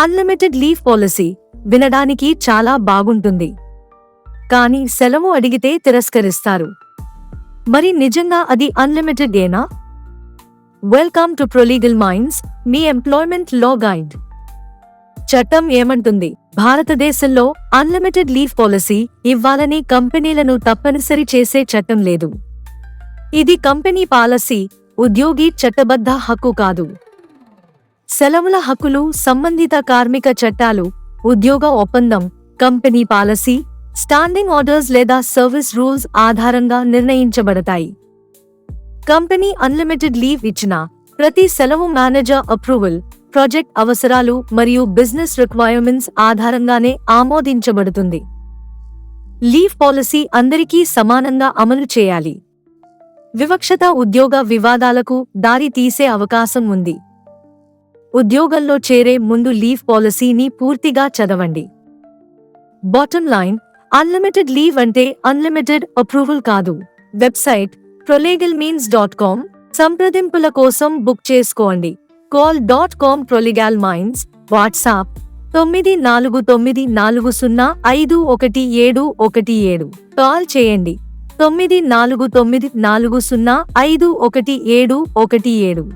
Unlimited leave policy వినడానికి చాలా బాగుంటుంది, కానీ సెలవు అడిగితే తిరస్కరిస్తారు. మరి నిజంగా అది అన్లిమిటెడ్ ఏనా? వెల్కమ్ టు ప్రొలీగల్ మైండ్స్, మీ ఎంప్లాయ్మెంట్ లా గైడ్. చట్టం ఏమంటుంది? భారతదేశంలో అన్లిమిటెడ్ లీవ్ పాలసీ ఇవ్వాలని కంపెనీలను తప్పనిసరి చేసే చట్టం లేదు. ఇది కంపెనీ పాలసీ, ఉద్యోగి చట్టబద్ధ హక్కు కాదు. సెలవుల హక్కులు సంబంధిత కార్మిక చట్టాలు, ఉద్యోగ ఒప్పందం, కంపెనీ పాలసీ, స్టాండింగ్ ఆర్డర్స్ లేదా సర్వీస్ రూల్స్ ఆధారంగా నిర్ణయించబడతాయి. కంపెనీ అన్లిమిటెడ్ లీవ్ ఇచ్చిన ప్రతి సెలవు మేనేజర్ అప్రూవల్, ప్రాజెక్ట్ అవసరాలు మరియు బిజినెస్ రిక్వైర్మెంట్స్ ఆధారంగానే ఆమోదించబడుతుంది. లీవ్ పాలసీ అందరికీ సమానంగా అమలు చేయాలి. వివక్షత ఉద్యోగ వివాదాలకు దారి తీసే అవకాశం ఉంది. ఉద్యోగంలో చేరే ముందు లీవ్ పాలసీని పూర్తిగా చదవండి. బాటమ్ లైన్, అన్లిమిటెడ్ లీవ్ అంటే అన్లిమిటెడ్ అప్రూవల్ కాదు. Website prolegalminds.com. సంప్రదింపుల కోసం బుక్ చేసుకోండి. call.com Prolegal Minds. WhatsApp 9494051717. Call చేయండి 9494051717.